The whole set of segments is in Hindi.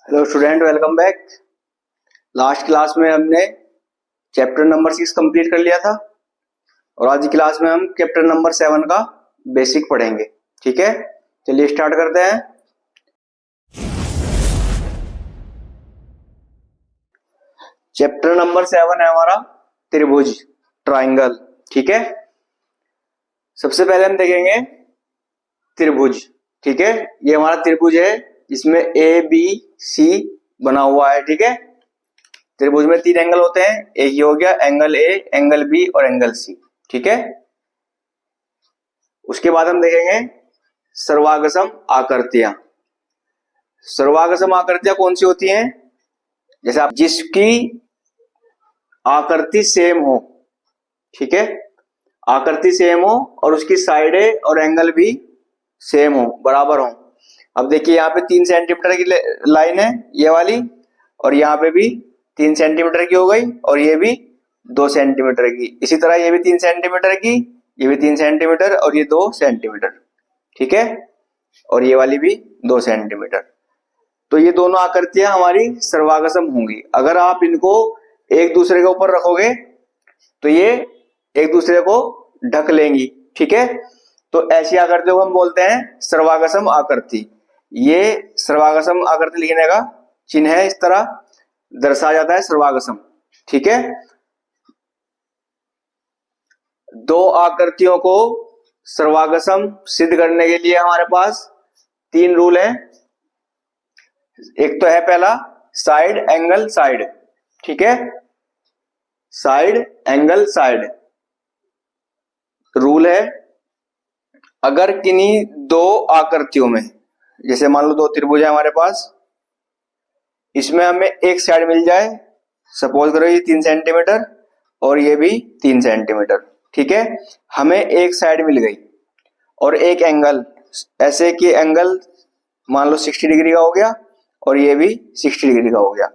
Hello student, welcome back. Last class में हमने चैप्टर नंबर 6 कंप्लीट कर लिया था और आज की क्लास में हम चैप्टर नंबर 7 का बेसिक पढ़ेंगे। ठीक है, चलिए स्टार्ट करते हैं। चैप्टर नंबर 7 है हमारा त्रिभुज, ट्राइंगल। ठीक है, सबसे पहले हम देखेंगे त्रिभुज। ठीक है, ये हमारा त्रिभुज है, इसमें ए बी सी बना हुआ है। ठीक है, त्रिभुज में 3 एंगल होते हैं, एक ये हो गया एंगल ए, एंगल बी और एंगल सी। ठीक है, उसके बाद हम देखेंगे सर्वागसम आकृतियां। सर्वागसम आकृतियां कौन सी होती हैं? जैसे आप जिसकी आकृति सेम हो, ठीक है, आकृति सेम हो और उसकी साइडें और एंगल भी सेम हो, बराबर हो। अब देखिए यहाँ पे 3 सेंटीमीटर की लाइन है ये वाली, और यहाँ पे भी 3 सेंटीमीटर की हो गई और ये भी 2 सेंटीमीटर की। इसी तरह ये भी 3 सेंटीमीटर की, ये भी 3 सेंटीमीटर और ये 2 सेंटीमीटर। ठीक है, और ये वाली भी 2 सेंटीमीटर। तो ये दोनों आकृतियां हमारी सर्वागसम होंगी। अगर आप इनको एक दूसरे के ऊपर रखोगे तो ये एक दूसरे को ढक लेंगी। ठीक है, तो ऐसी आकृतियों को हम बोलते हैं सर्वागसम आकृति। ये सर्वागसम आकृति लिखने का चिन्ह है, इस तरह दर्शाया जाता है सर्वागसम। ठीक है, दो आकृतियों को सर्वागसम सिद्ध करने के लिए हमारे पास 3 रूल हैं। एक तो है पहला साइड एंगल साइड। ठीक है, साइड एंगल साइड रूल है। अगर किन्हीं 2 आकृतियों में, जैसे मान लो 2 त्रिभुज है हमारे पास, इसमें हमें एक साइड मिल जाए, सपोज करो ये 3 सेंटीमीटर और ये भी 3 सेंटीमीटर। ठीक है, हमें एक साइड मिल गई और एक एंगल, ऐसे कि एंगल मान लो 60 डिग्री का हो गया और ये भी 60 डिग्री का हो गया।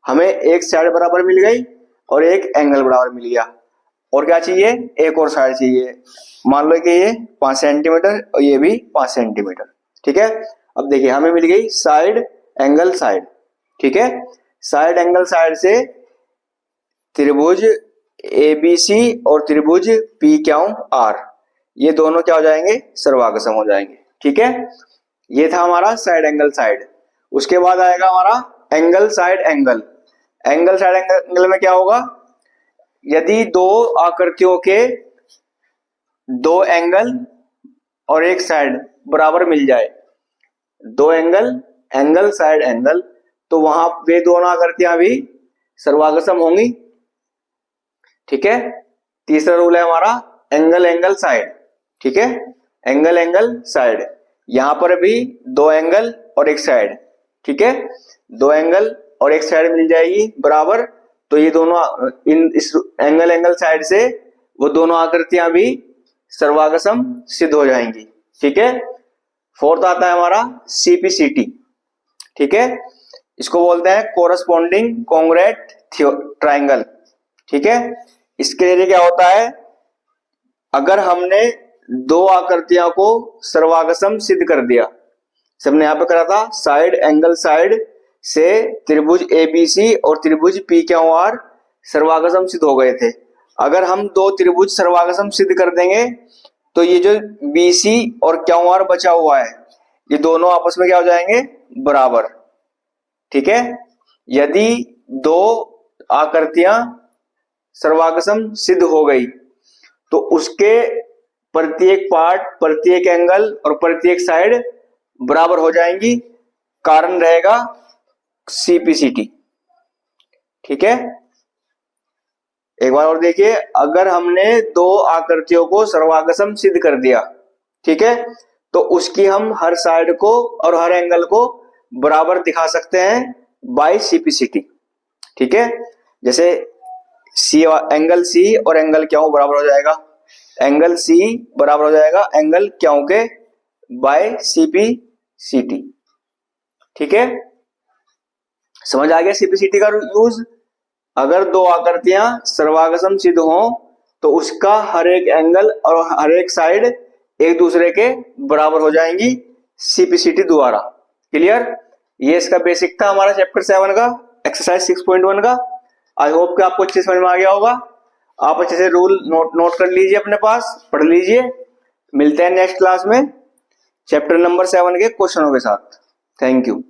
हमें एक साइड बराबर मिल गई और एक एंगल बराबर मिल गया। और क्या चाहिए? एक और साइड चाहिए। मान लो कि ये 5 सेंटीमीटर और ये भी 5 सेंटीमीटर। ठीक है, अब देखिए हमें मिल गई साइड एंगल साइड। ठीक है, साइड एंगल साइड से त्रिभुज एबीसी और त्रिभुज पी क्यू आर, ये दोनों क्या हो जाएंगे? सर्वागसम हो जाएंगे। ठीक है, ये था हमारा साइड एंगल साइड। उसके बाद आएगा हमारा angle side angle. Angle side angle में क्या होगा? यदि 2 आकृतियों के 2 एंगल और एक साइड बराबर मिल जाए, 2 एंगल, एंगल साइड एंगल, तो वहां वे दोनों आकृतियां भी सर्वागसम होंगी। ठीक है, तीसरा रूल है हमारा एंगल एंगल साइड। ठीक है, एंगल एंगल साइड, यहां पर भी 2 एंगल और एक साइड। ठीक है, 2 एंगल और एक साइड मिल जाएगी बराबर, तो ये दोनों इस एंगल एंगल साइड से वो दोनों आकृतियां भी सर्वागसम सिद्ध हो जाएंगी। ठीक है, फोर्थ आता है हमारा सीपीसीटी। ठीक है, इसको बोलते हैं कोरस्पॉन्डिंग कॉन्ग्रुएंट ट्राइंगल। ठीक है, इसके लिए क्या होता है? अगर हमने 2 आकृतियों को सर्वागसम सिद्ध कर दिया, सबने यहां पे करा था साइड एंगल साइड से त्रिभुज एबीसी और त्रिभुज पी क्यू आर सर्वागसम सिद्ध हो गए थे। अगर हम 2 त्रिभुज सर्वागसम सिद्ध कर देंगे तो ये जो बीसी और क्यू आर बचा हुआ है, ये दोनों आपस में क्या हो जाएंगे? बराबर। ठीक है, यदि 2 आकृतियां सर्वागसम सिद्ध हो गई तो उसके प्रत्येक पार्ट, प्रत्येक एंगल और प्रत्येक साइड बराबर हो जाएंगी। कारण रहेगा सीपीसीटी। ठीक है, एक बार और देखिए, अगर हमने 2 आकृतियों को सर्वागसम सिद्ध कर दिया, ठीक है, तो उसकी हम हर साइड को और हर एंगल को बराबर दिखा सकते हैं बाय सीपीसीटी। ठीक है, जैसे सी, एंगल सी और एंगल क्यू बराबर हो जाएगा, एंगल सी बराबर हो जाएगा एंगल क्यू के बाय सीपीसीटी। ठीक है, समझ आ गया सीपीसीटी का यूज? अगर 2 आकृतियां सर्वागसम सिद्ध हो तो उसका हर एक एंगल और हर एक साइड एक दूसरे के बराबर हो जाएंगी सीपीसीटी द्वारा। क्लियर? ये इसका बेसिक था हमारा चैप्टर 7 का, एक्सरसाइज 6.1 का। आई होप कि आपको अच्छे समझ में आ गया होगा। आप अच्छे से रूल नोट कर लीजिए, अपने पास पढ़ लीजिए। मिलते हैं नेक्स्ट क्लास में चैप्टर नंबर 7 के क्वेश्चनों के साथ। Thank you.